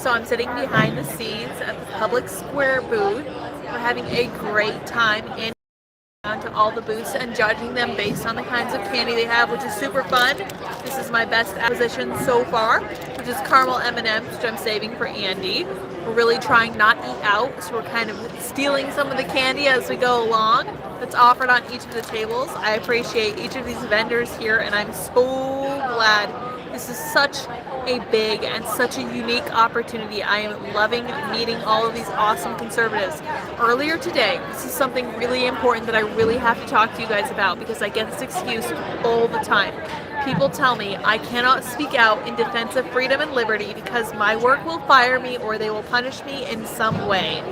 So I'm sitting behind the scenes at the Public Square booth. We're having a great time in to all the booths and judging them based on the kinds of candy they have, which is super fun. This is my best acquisition so far, which is caramel M&Ms, which I'm saving for Andy. We're really trying not to eat out, so we're kind of stealing some of the candy as we go along that's offered on each of the tables. I appreciate each of these vendors here, and I'm so glad. This is such a big and such a unique opportunity. I am loving meeting all of these awesome conservatives. Earlier today, this is something really important that I really have to talk to you guys about because I get this excuse all the time. People tell me I cannot speak out in defense of freedom and liberty because my work will fire me or they will punish me in some way.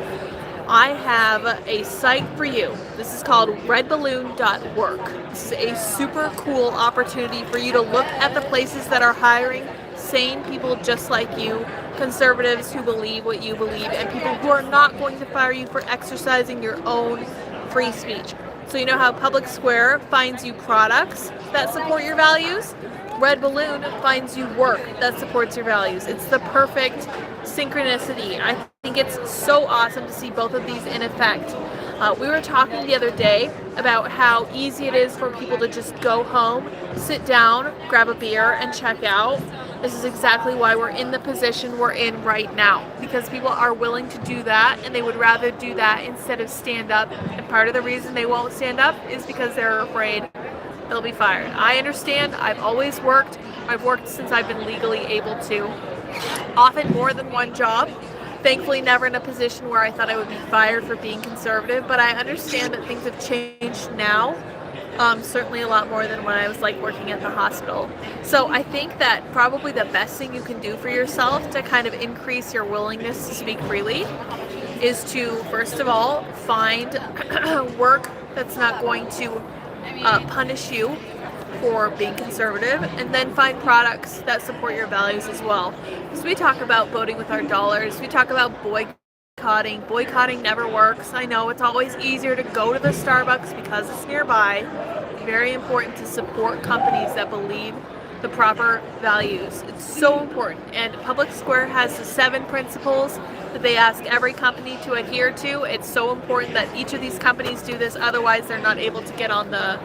I have a site for you. This is called redballoon.work. This is a super cool opportunity for you to look at the places that are hiring sane people just like you, conservatives who believe what you believe, and people who are not going to fire you for exercising your own free speech. So you know how Public Square finds you products that support your values? Red Balloon finds you work that supports your values. It's the perfect synchronicity. I think it's so awesome to see both of these in effect. We were talking the other day about how easy it is for people to just go home, sit down, grab a beer, and check out. This is exactly why we're in the position we're in right now, because people are willing to do that, and they would rather do that instead of stand up. And part of the reason they won't stand up is because they're afraid they'll be fired. I understand. I've always worked. I've worked since I've been legally able to, often more than one job. Thankfully, never in a position where I thought I would be fired for being conservative, but I understand that things have changed now, certainly a lot more than when I was working at the hospital. So I think that probably the best thing you can do for yourself to kind of increase your willingness to speak freely is to, first of all, find work that's not going to punish you for being conservative, and then find products that support your values as well. Because we talk about voting with our dollars, we talk about boycotting. Boycotting never works. I know it's always easier to go to the Starbucks because it's nearby. Very important to support companies that believe the proper values. It's so important. And Public Square has the 7 principles that they ask every company to adhere to. It's so important that each of these companies do this, otherwise they're not able to get on the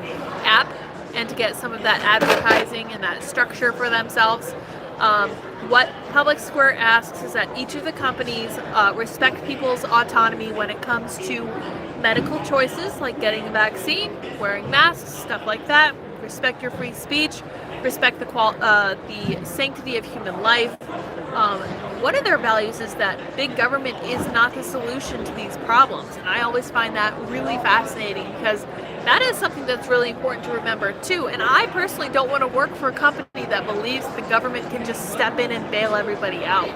app and to get some of that advertising and that structure for themselves. What Public Square asks is that each of the companies respect people's autonomy when it comes to medical choices like getting a vaccine, wearing masks, stuff like that. Respect your free speech, respect the sanctity of human life. One of their values is that big government is not the solution to these problems, and I always find that really fascinating because that is something that's really important to remember too. And I personally don't want to work for a company that believes the government can just step in and bail everybody out,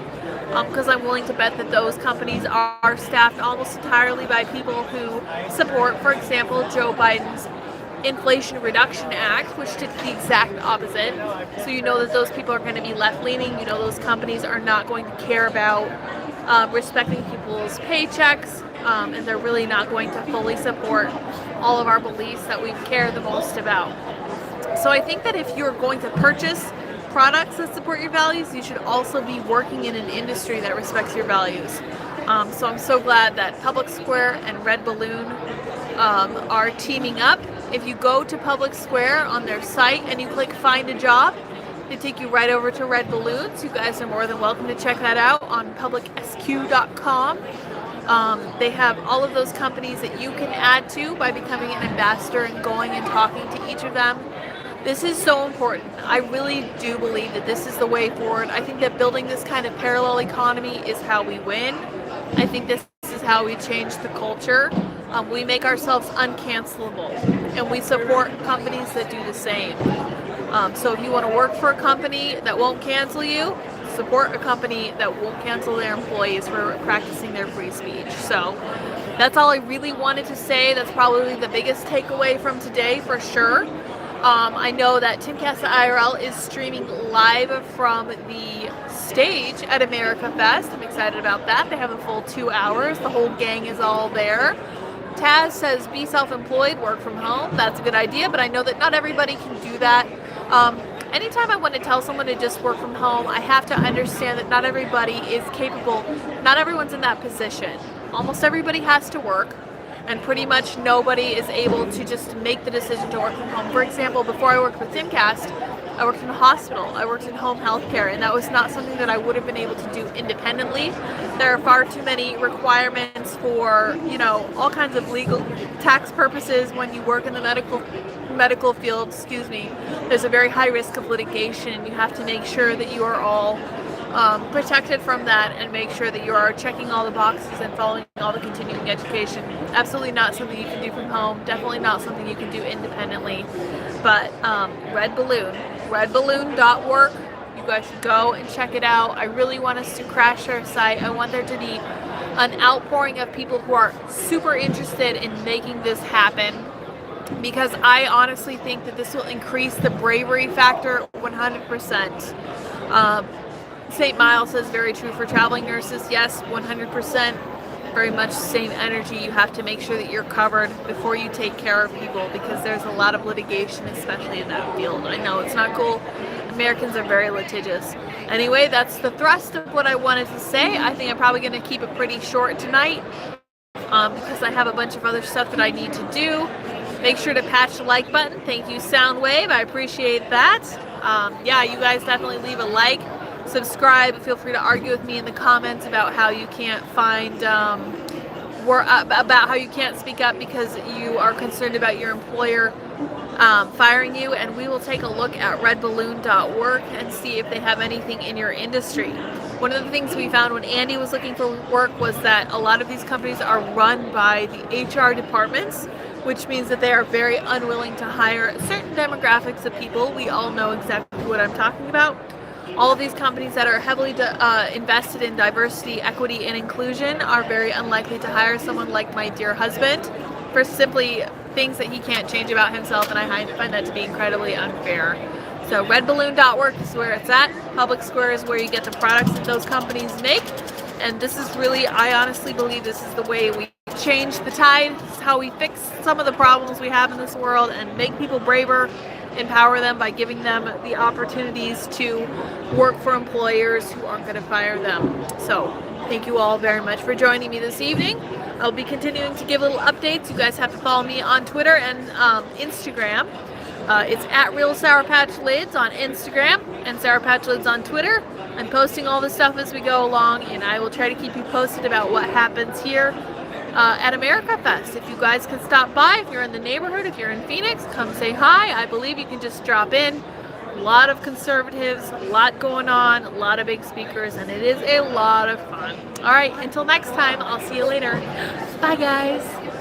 because I'm willing to bet that those companies are staffed almost entirely by people who support, for example, Joe Biden's Inflation Reduction Act, which did the exact opposite. So you know that those people are going to be left-leaning. You know those companies are not going to care about respecting people's paychecks, and they're really not going to fully support all of our beliefs that we care the most about. So I think that if you're going to purchase products that support your values, you should also be working in an industry that respects your values. So I'm so glad that Public Square and Red Balloon are teaming up. If you go to Public Square on their site and you click Find a Job, they take you right over to Red Balloons. You guys are more than welcome to check that out on publicsq.com. They have all of those companies that you can add to by becoming an ambassador and going and talking to each of them. This is so important. I really do believe that this is the way forward. I think that building this kind of parallel economy is how we win. I think this is how we change the culture. We make ourselves uncancelable, and we support companies that do the same. So if you want to work for a company that won't cancel you, support a company that won't cancel their employees for practicing their free speech. So that's all I really wanted to say. That's probably the biggest takeaway from today for sure. I know that Timcast IRL is streaming live from the stage at AmericaFest. I'm excited about that. They have a full 2 hours. The whole gang is all there. Taz says be self-employed, work from home. That's a good idea, but I know that not everybody can do that. anytime I want to tell someone to just work from home, I have to understand that not everybody is capable, not everyone's in that position. Almost everybody has to work, and pretty much nobody is able to just make the decision to work from home. For example, before I worked with Timcast, I worked in a hospital, I worked in home health care, and that was not something that I would have been able to do independently. There are far too many requirements for, you know, all kinds of legal tax purposes when you work in the medical field, excuse me. There's a very high risk of litigation. You have to make sure that you are all protected from that and make sure that you are checking all the boxes and following all the continuing education. Absolutely not something you can do from home. Definitely not something you can do independently. But Red Balloon, redballoon.work. You guys should go and check it out. I really want us to crash their site. I want there to be an outpouring of people who are super interested in making this happen, because I honestly think that this will increase the bravery factor 100%. St. Miles says very true for traveling nurses. Yes, 100%. Very much same energy. You have to make sure that you're covered before you take care of people, because there's a lot of litigation, especially in that field. I know it's not cool. Americans are very litigious. Anyway, that's the thrust of what I wanted to say. I think I'm probably going to keep it pretty short tonight because I have a bunch of other stuff that I need to do. Make sure to patch the like button. Thank you, Soundwave. I appreciate that. Yeah, you guys definitely leave a like. Subscribe. Feel free to argue with me in the comments about how you can't find about how you can't speak up because you are concerned about your employer firing you, and we will take a look at redballoon.work and see if they have anything in your industry. One of the things we found when Andy was looking for work was that a lot of these companies are run by the HR departments, which means that they are very unwilling to hire certain demographics of people. We all know exactly what I'm talking about. All of these companies that are heavily invested in diversity, equity, and inclusion are very unlikely to hire someone like my dear husband for simply things that he can't change about himself, and I find that to be incredibly unfair. So redballoon.work is where it's at. Public Square is where you get the products that those companies make. And this is really, I honestly believe this is the way we change the tide. This is how we fix some of the problems we have in this world and make people braver, empower them by giving them the opportunities to work for employers who aren't going to fire them. So thank you all very much for joining me this evening. I'll be continuing to give little updates. You guys have to follow me on Twitter and Instagram. It's at Real Sour Patch Lyds on Instagram and Sour Patch Lyds on Twitter. I'm posting all this stuff as we go along, and I will try to keep you posted about what happens here at AmericaFest. If you guys can stop by, if you're in the neighborhood, if you're in Phoenix, come say hi. I believe you can just drop in. A lot of conservatives, a lot going on, a lot of big speakers, and it is a lot of fun. All right, until next time, I'll see you later. Bye, guys.